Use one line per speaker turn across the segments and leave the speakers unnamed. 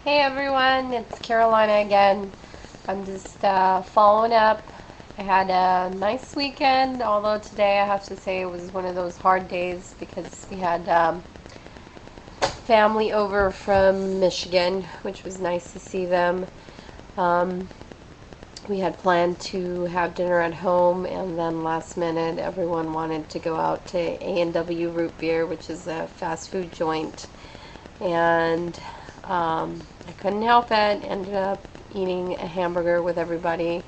Hey everyone, it's Carolina again. I'm just following up. I had a nice weekend, although today I have to say it was one of those hard days because we had family over from Michigan, which was nice to see them. Um, we had planned to have dinner at home, and then last minute everyone wanted to go out to A&W Root Beer, which is a fast food joint. And I couldn't help it. Ended up eating a hamburger with everybody.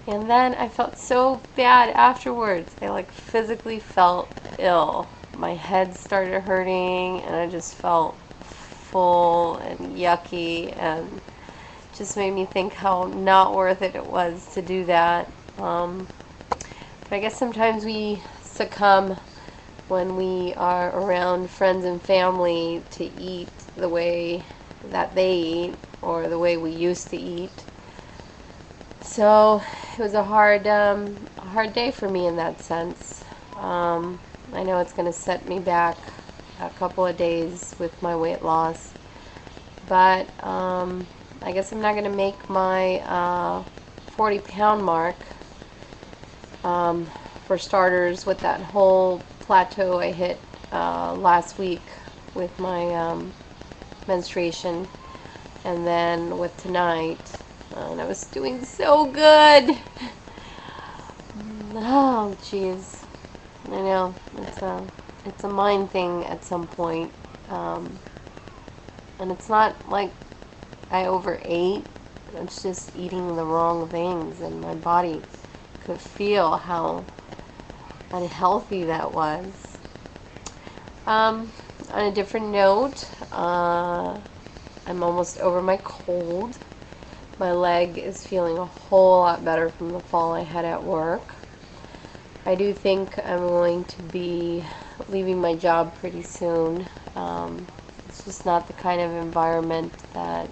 And then I felt so bad afterwards. I like physically felt ill. My head started hurting and I just felt full and yucky, and just made me think how not worth it was to do that. But I guess sometimes we succumb when we are around friends and family to eat the way that they eat or the way we used to eat. So it was a hard day for me in that sense. I know it's going to set me back a couple of days with my weight loss, but I guess I'm not going to make my 40-pound mark. For starters, with that whole plateau I hit last week with my menstruation, and then with tonight, and I was doing so good. Oh, jeez. I know it's a mind thing at some point, and it's not like I overate. It's just eating the wrong things, and my body could feel how unhealthy that was. On a different note, I'm almost over my cold. My leg is feeling a whole lot better from the fall I had at work. I do think I'm going to be leaving my job pretty soon. It's just not the kind of environment that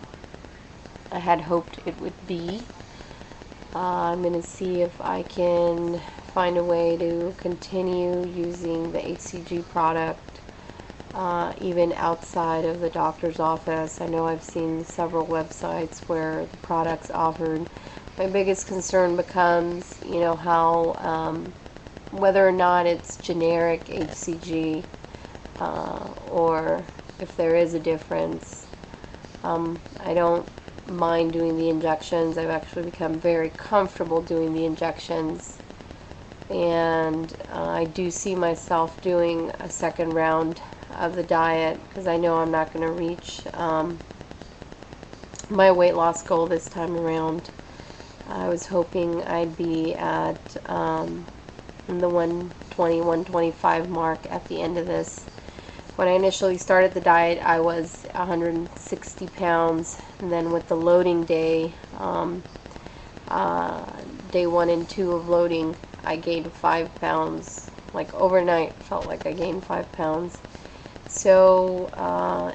I had hoped it would be. I'm going to see if I can find a way to continue using the HCG product even outside of the doctor's office. I know I've seen several websites where the product's offered. My biggest concern becomes, how whether or not it's generic HCG or if there is a difference. I don't mind doing the injections. I've actually become very comfortable doing the injections, and I do see myself doing a second round of the diet because I know I'm not going to reach my weight loss goal this time around. I was hoping I'd be at the 120, 125 mark at the end of this. When I initially started the diet, I was 160 pounds, and then with the loading day, day 1 and 2 of loading, I gained 5 pounds. Like overnight, felt like I gained 5 pounds. So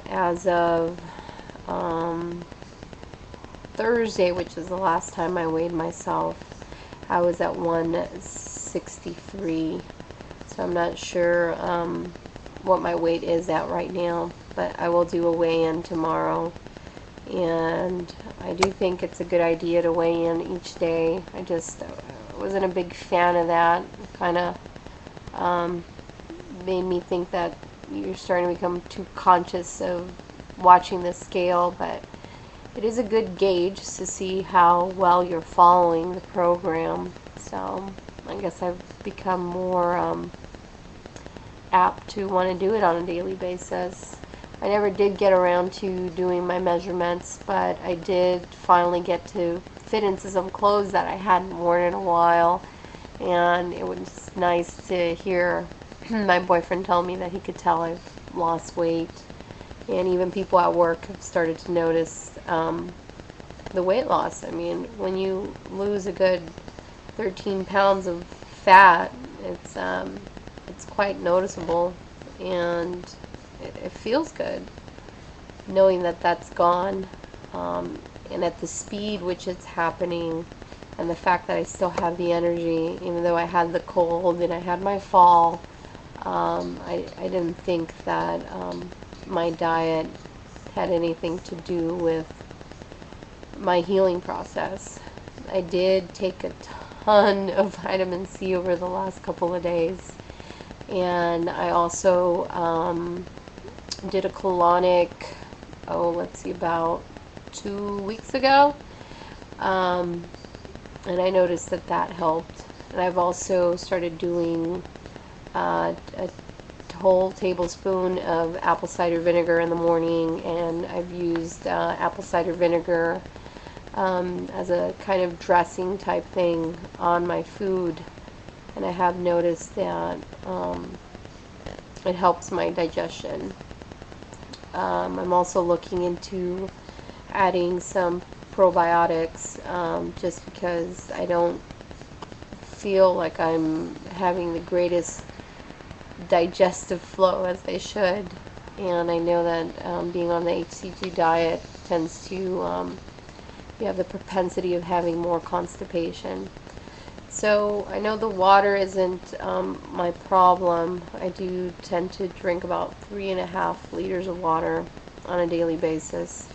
as of Thursday, which is the last time I weighed myself, I was at 163. So I'm not sure what my weight is at right now, but I will do a weigh-in tomorrow. And I do think it's a good idea to weigh in each day. I just wasn't a big fan of that. Kind of made me think that you're starting to become too conscious of watching the scale, but it is a good gauge to see how well you're following the program. So I guess I've become more apt to want to do it on a daily basis. I never did get around to doing my measurements, but I did finally get to fit into some clothes that I hadn't worn in a while, and it was nice to hear my boyfriend tell me that he could tell I've lost weight, and even people at work have started to notice the weight loss. I mean, when you lose a good 13 pounds of fat, it's quite noticeable, and it feels good knowing that that's gone, and at the speed which it's happening, and the fact that I still have the energy even though I had the cold and I had my fall. I didn't think that my diet had anything to do with my healing process. I did take a ton of vitamin C over the last couple of days, and I also did a colonic, let's see, about 2 weeks ago, and I noticed that that helped. And I've also started doing a whole tablespoon of apple cider vinegar in the morning, and I've used apple cider vinegar as a kind of dressing type thing on my food, and I have noticed that it helps my digestion. I'm also looking into adding some probiotics, just because I don't feel like I'm having the greatest digestive flow as they should, and I know that being on the HCG diet tends to you have the propensity of having more constipation. So I know the water isn't my problem. I do tend to drink about 3.5 liters of water on a daily basis,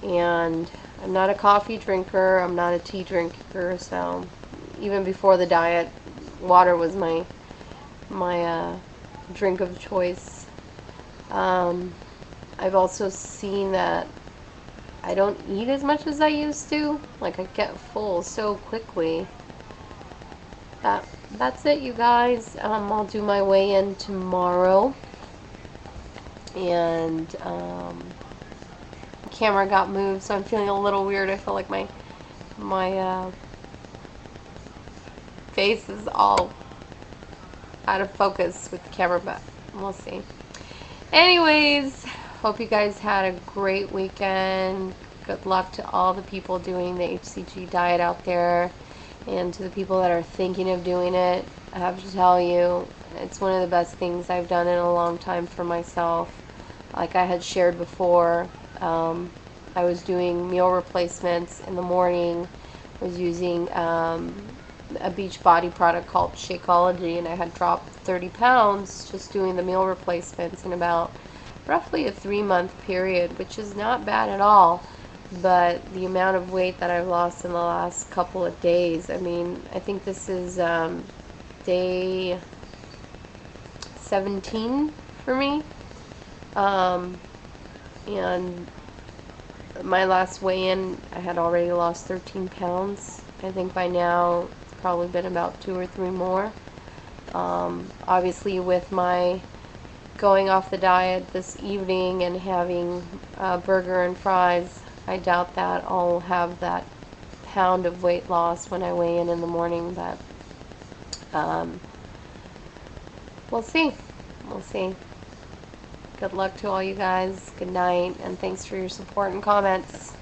and I'm not a coffee drinker, I'm not a tea drinker, so even before the diet, water was my drink of choice. I've also seen that I don't eat as much as I used to. Like, I get full so quickly. That's it, you guys. I'll do my weigh-in tomorrow, and the camera got moved, so I'm feeling a little weird. I feel like my face is all out of focus with the camera, but we'll see. Anyways, hope you guys had a great weekend. Good luck to all the people doing the HCG diet out there, and to the people that are thinking of doing it. I have to tell you, it's one of the best things I've done in a long time for myself. Like I had shared before, I was doing meal replacements in the morning. I was using a Beachbody product called Shakeology, and I had dropped 30 pounds just doing the meal replacements in about roughly a 3-month period, which is not bad at all. But the amount of weight that I've lost in the last couple of days, I mean, I think this is day 17 for me, and my last weigh-in, I had already lost 13 pounds. I think by now it's probably been about 2 or 3 more. Obviously, with my going off the diet this evening and having a burger and fries, I doubt that I'll have that pound of weight loss when I weigh in the morning, but we'll see. We'll see. Good luck to all you guys. Good night, and thanks for your support and comments.